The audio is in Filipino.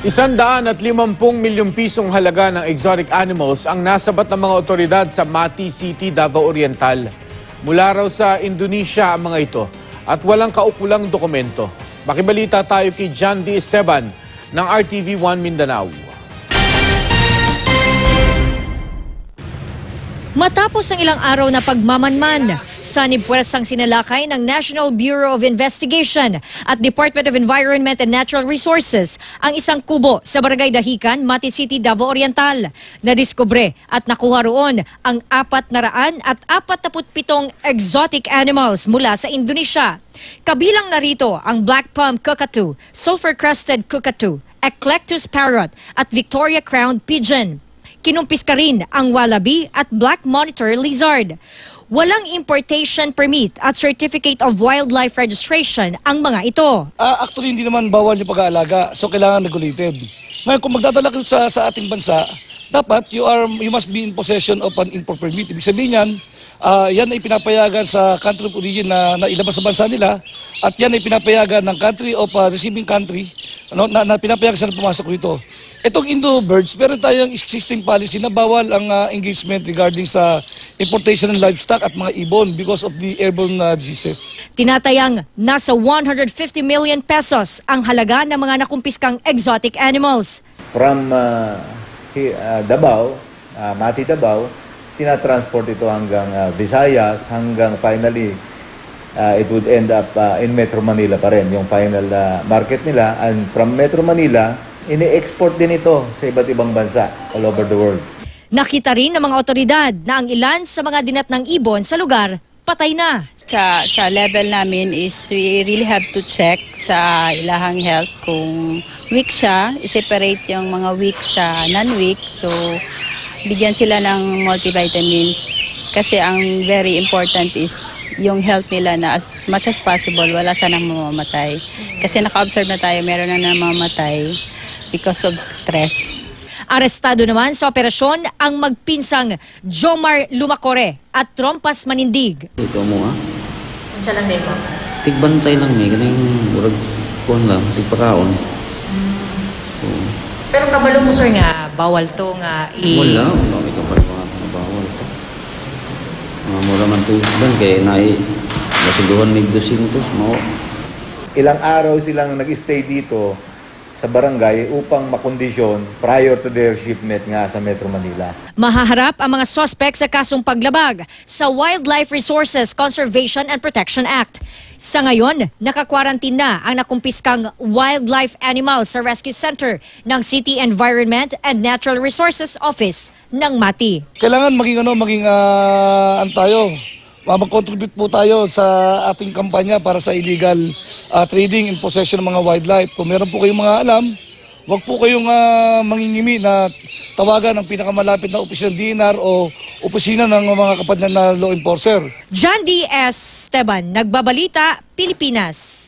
150 milyong pisong halaga ng exotic animals ang nasabat ng mga otoridad sa Mati City, Davao Oriental. Mula raw sa Indonesia ang mga ito at walang kaukulang dokumento. Makibalita tayo kay John D. Esteban ng RTV1 Mindanao. Matapos ang ilang araw na pagmamanman, sanib-puwersang sinalakay ng National Bureau of Investigation at Department of Environment and Natural Resources ang isang kubo sa Barangay Dahican, Mati City, Davao Oriental. Nadiskubre at nakuha roon ang 447 exotic animals mula sa Indonesia. Kabilang narito ang Black Palm Cockatoo, Sulfur-Crested Cockatoo, Eclectus Parrot at Victoria Crowned Pigeon. Kinumpis ka rin ang wallaby at black monitor lizard. Walang importation permit at certificate of wildlife registration ang mga ito. Actually, hindi naman bawal yung pag-aalaga, so kailangan regulated. Ngayon, kung magdadala ka sa ating bansa, dapat you must be in possession of an import permit. Ibig sabihin yan, yan ay pinapayagan sa country of origin na ilabas sa bansa nila, at yan ay pinapayagan ng country of receiving country na pinapayagan sa pumasok rito. Itong Indo-birds, meron tayong existing policy na bawal ang engagement regarding sa importation ng livestock at mga ibon because of the airborne diseases. Tinatayang nasa 150 million pesos ang halaga ng mga nakumpiskang exotic animals. From Davao, Mati Davao, tinatransport ito hanggang Visayas, hanggang finally it would end up in Metro Manila pa rin, yung final market nila. And from Metro Manila, ini-export din ito sa iba't ibang bansa all over the world. Nakita rin ng mga otoridad na ang ilan sa mga dinatnang ibon sa lugar patay na. Sa level namin is we really have to check sa ilahang health kung weak siya, i-separate yung mga weak sa non-weak. So bigyan sila ng multivitamins kasi ang very important is yung health nila na as much as possible wala sanang mamamatay. Kasi naka-observe na tayo, meron na namamatay because of stress. Arestado naman sa operasyon ang magpinsang Jomar Lumacore at Trompas Manindig. Ito mo Unsa lang may ma'am? Tigbantay lang may ganang urag kon lang, tigpakaon. Pero kabalo mo sir nga bawal to nga Wala may kapal mga bawal to. Mura man to ban kay naay nasuduhan mig 200 mo. Ilang araw silang nag-stay dito sa barangay upang makondisyon prior to their shipment nga sa Metro Manila. Mahaharap ang mga suspect sa kasong paglabag sa Wildlife Resources Conservation and Protection Act. Sa ngayon, nakakwarantin na ang nakumpiskang wildlife animals sa Rescue Center ng City Environment and Natural Resources Office ng Mati. Kailangan maging mag-contribute po tayo sa ating kampanya para sa illegal trading and possession ng mga wildlife. Kung meron po kayong mga alam, wag po kayong mangingimi na tawagan ang pinakamalapit na opisina ng DNR o opisina ng mga kapatid na law enforcer. John D. Esteban, Nagbabalita, Pilipinas.